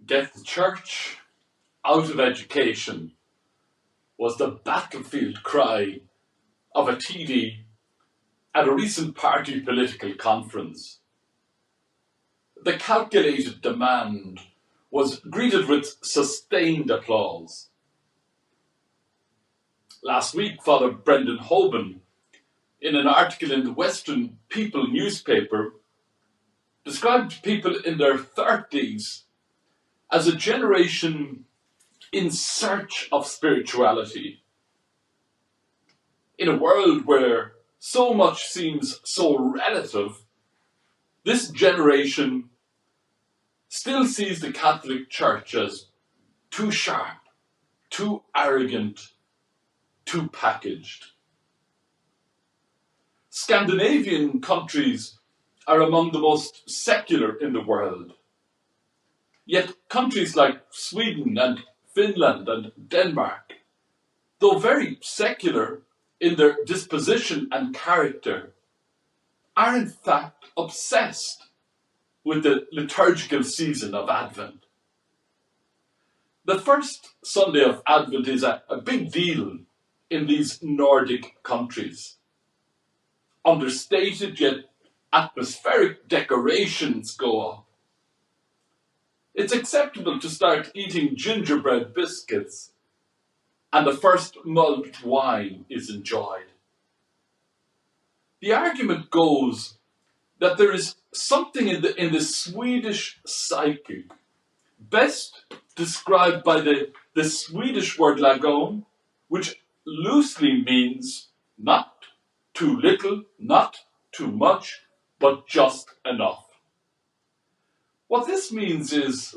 Get the church out of education was the battlefield cry of a TD at a recent party political conference. The calculated demand was greeted with sustained applause. Last week, Father Brendan Hoban, in an article in the Western People newspaper, described people in their 30s as a generation in search of spirituality. In a world where so much seems so relative, this generation still sees the Catholic Church as too sharp, too arrogant, too packaged. Scandinavian countries are among the most secular in the world. Yet countries like Sweden and Finland and Denmark, though very secular in their disposition and character, are in fact obsessed with the liturgical season of Advent. The first Sunday of Advent is a big deal in these Nordic countries. Understated yet atmospheric decorations go up. It's acceptable to start eating gingerbread biscuits, and the first mulled wine is enjoyed. The argument goes that there is something in the Swedish psyche, best described by the Swedish word lagom, which loosely means not too little, not too much, but just enough. What this means is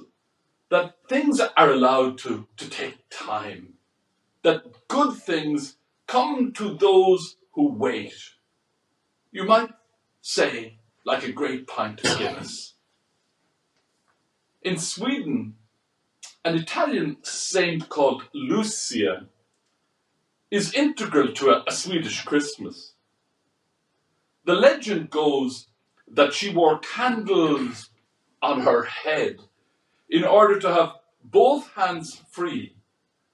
that things are allowed to take time, that good things come to those who wait. You might say, like a great pint of Guinness. In Sweden, an Italian saint called Lucia is integral to a Swedish Christmas. The legend goes that she wore candles on her head in order to have both hands free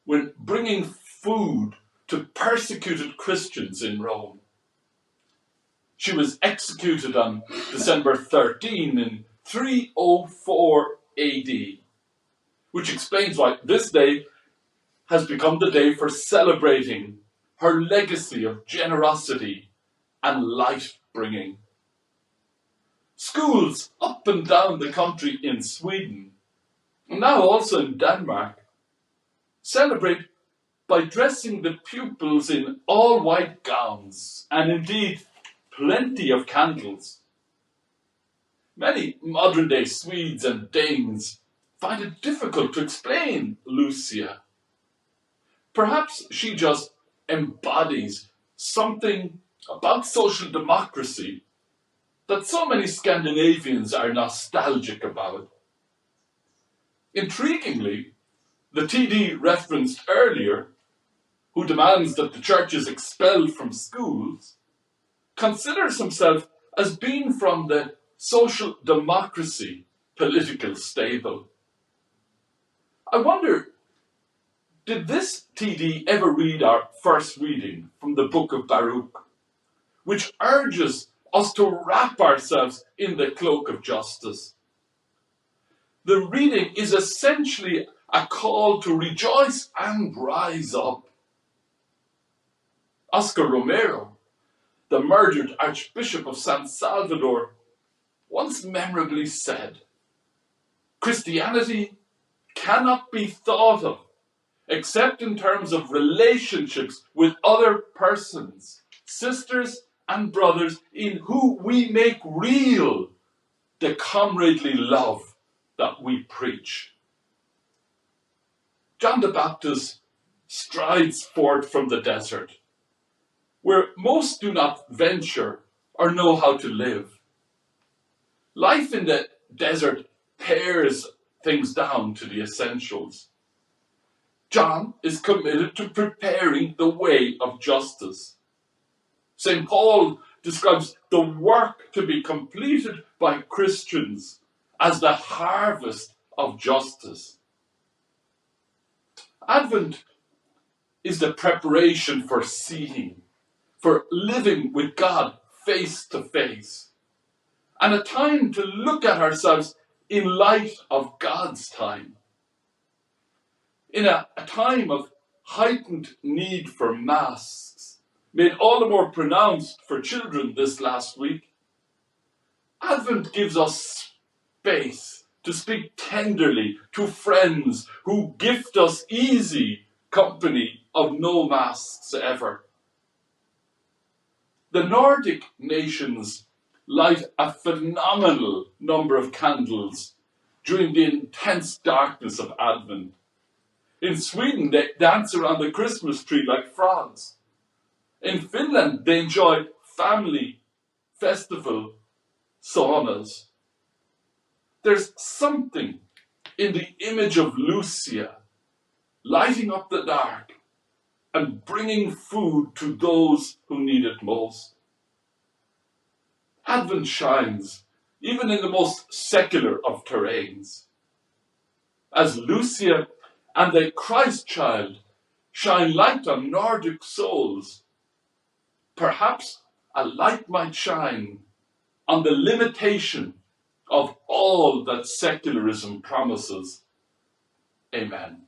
when bringing food to persecuted Christians in Rome. She was executed on December 13 in 304 AD, which explains why this day has become the day for celebrating her legacy of generosity and life-bringing. Schools up and down the country in Sweden, and now also in Denmark, celebrate by dressing the pupils in all white gowns and indeed plenty of candles. Many modern-day Swedes and Danes find it difficult to explain Lucia. Perhaps she just embodies something about social democracy that so many Scandinavians are nostalgic about. Intriguingly, the TD referenced earlier, who demands that the church is expelled from schools, considers himself as being from the social democracy political stable. I wonder, did this TD ever read our first reading from the book of Baruch, which urges us to wrap ourselves in the cloak of justice? The reading is essentially a call to rejoice and rise up. Oscar Romero, the murdered Archbishop of San Salvador, once memorably said, "Christianity cannot be thought of except in terms of relationships with other persons, sisters and brothers, in who we make real the comradely love that we preach." John the Baptist strides forth from the desert, where most do not venture or know how to live. Life in the desert pares things down to the essentials. John is committed to preparing the way of justice. St. Paul describes the work to be completed by Christians as the harvest of justice. Advent is the preparation for seeing, for living with God face to face, and a time to look at ourselves in light of God's time. In a time of heightened need for masks, made all the more pronounced for children this last week, Advent gives us space to speak tenderly to friends who gift us easy company of no masks ever. The Nordic nations light a phenomenal number of candles during the intense darkness of Advent. In Sweden, they dance around the Christmas tree like frogs. In Finland, they enjoy family festival saunas. There's something in the image of Lucia lighting up the dark and bringing food to those who need it most. Advent shines even in the most secular of terrains. As Lucia and the Christ child shine light on Nordic souls, perhaps a light might shine on the limitation of all that secularism promises. Amen.